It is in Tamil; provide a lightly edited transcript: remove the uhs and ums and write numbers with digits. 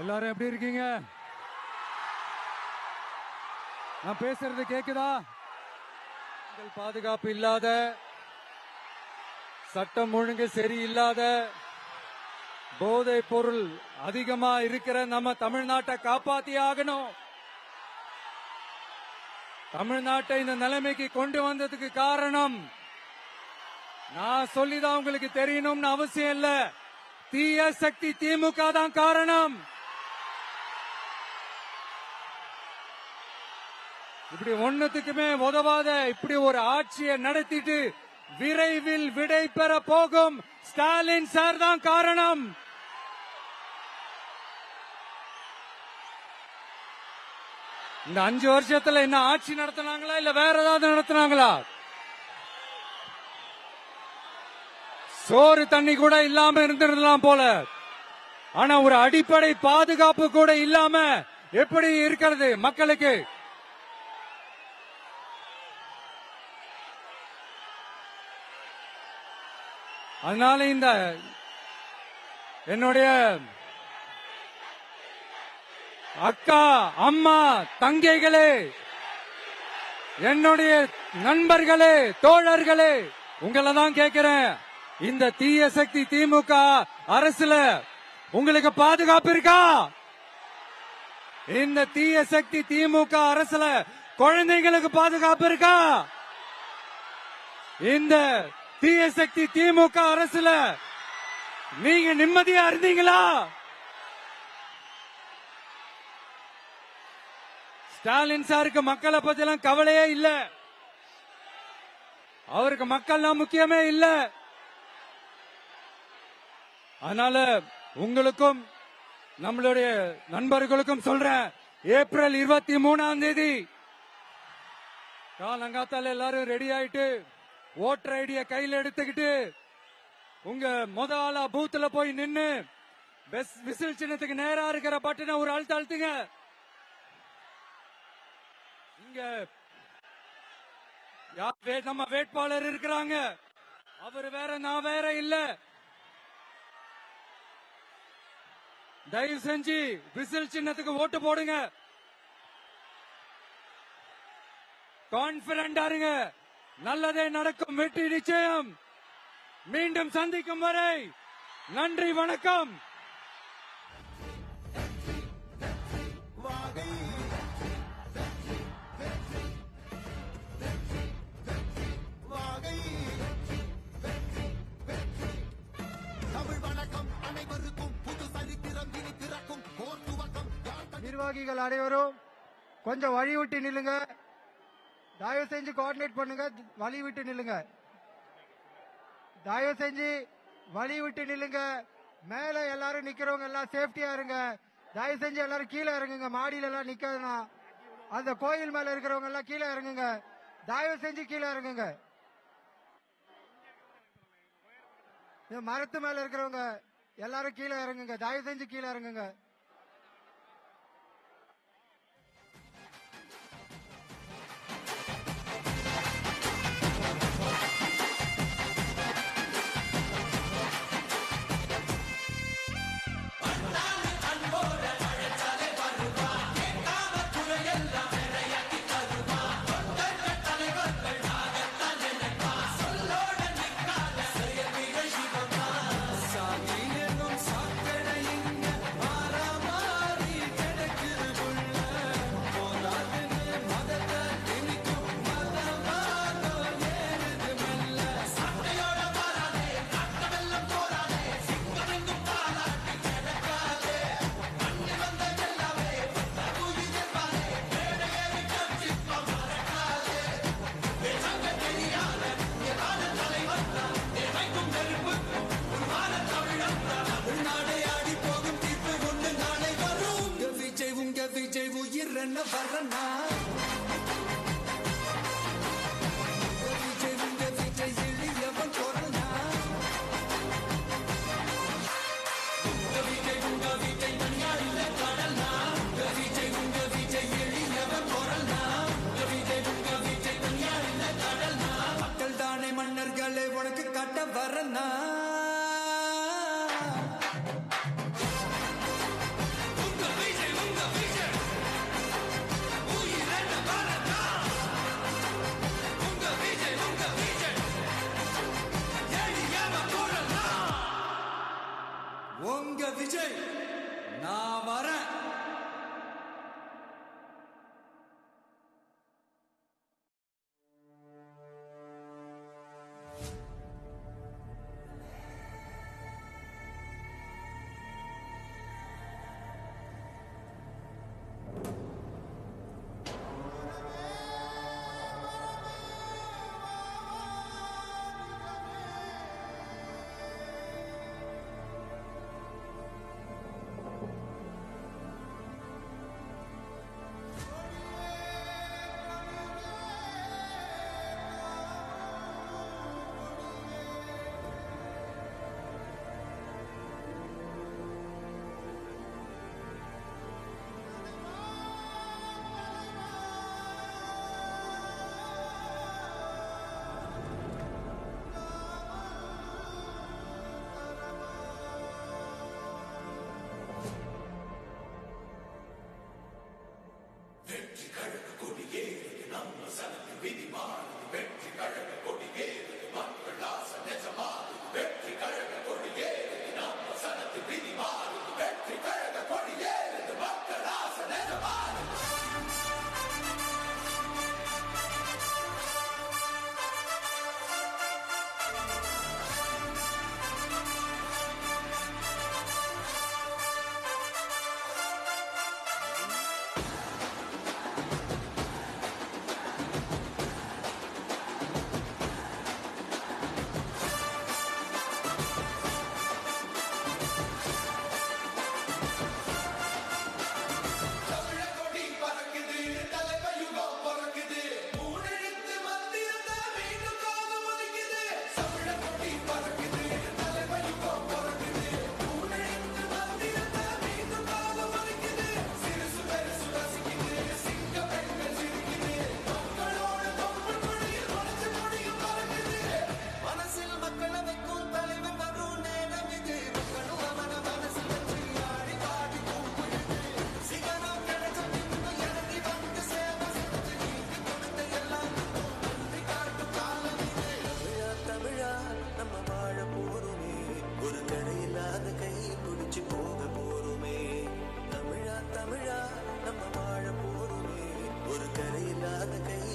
எல்லாரும் எப்படி இருக்கீங்க? நான் பேசுறது கேக்குதா? பாதுகாப்பு இல்லாத, சட்டம் ஒழுங்கு சரியில்லாத, போதை பொருள் அதிகமா இருக்கிற நம்ம தமிழ்நாட்டை காப்பாத்தி ஆகணும். தமிழ்நாட்டை இந்த நிலைமைக்கு கொண்டு வந்ததுக்கு காரணம் நான் சொல்லிதான் உங்களுக்கு தெரியணும்னு அவசியம் இல்ல. தீய சக்தி திமுக தான் காரணம். இப்படி ஒண்ணுத்துக்குமே உதவாத இப்படி ஒரு ஆட்சியை நடத்திட்டு விரைவில் விடை பெற போகும் ஸ்டாலின் சார் தான் காரணம். இந்த 5 வருஷத்துல என்ன ஆட்சி நடத்தினாங்களா இல்ல வேற ஏதாவது நடத்தினாங்களா? சோறு தண்ணி கூட இல்லாம இருந்திருக்கலாம் போல. ஆனா ஒரு அடிப்படை பாதுகாப்பு கூட இல்லாம எப்படி இருக்கிறது மக்களுக்கு? அதனால இந்த என்னுடைய அக்கா, அம்மா, தங்கைகளே, என்னுடைய நண்பர்களே, தோழர்களே, உங்களை தான் கேட்கிறேன். இந்த தீய சக்தி திமுக அரசுல உங்களுக்கு பாதுகாப்பு இருக்கா? இந்த தீய சக்தி திமுக அரசுல குழந்தைங்களுக்கு பாதுகாப்பு இருக்கா? இந்த தீய சக்தி திமுக அரசுல நீங்க நிம்மதியா இருந்தீங்களா? ஸ்டாலின் சாருக்கு மக்களை பத்திலாம் கவலையே இல்ல. அவருக்கு மக்கள்லாம் முக்கியமே இல்ல. அதனால உங்களுக்கும் நம்மளுடைய நண்பர்களுக்கும் சொல்றேன், ஏப்ரல் 23ஆம் தேதி காலங்காத்தால எல்லாரும் ரெடி ஆயிட்டு ஓட்டர் ஐடிய கையில எடுத்துக்கிட்டு உங்க முதலா பூத்துல போய் நின்னு விசில் சின்னத்துக்கு நேரா இருக்கிற பட்டனை ஒரு அழுத்துங்க. இங்க நம்ம வேட்பாளர் இருக்கிறாங்க, அவர் வேற நான் வேற இல்ல. தயவு செஞ்சு விசில் சின்னத்துக்கு ஓட்டு போடுங்க. கான்பிடண்டா இருங்க, நல்லதே நடக்கும், வெற்றி நிச்சயம். மீண்டும் சந்திக்கும் வரை நன்றி, வணக்கம். நிர்வாகிகள் அனைவரும் கொஞ்சம் வழி விட்டு நில்லுங்க. தயவு செஞ்சு கோஆர்டினேட் பண்ணுங்க. வழி விட்டு நில்லுங்க. தயவு செஞ்சு வழி விட்டு நில்லுங்க. மேல எல்லாரும் நிக்கிறவங்க எல்லாம் சேஃப்டியா இருங்க. தயவு செஞ்சு எல்லாரும் கீழே இறங்குங்க. மாடியில எல்லாம் நிக்காதுன்னா அந்த கோயில் மேல இருக்கிறவங்க எல்லாம் கீழே இறங்குங்க. தயவு செஞ்சு கீழே இறங்குங்க. மரத்து மேல இருக்கிறவங்க எல்லாரும் கீழே இறங்குங்க. தயவு செஞ்சு கீழே இறங்குங்க. கரையில்லாத கை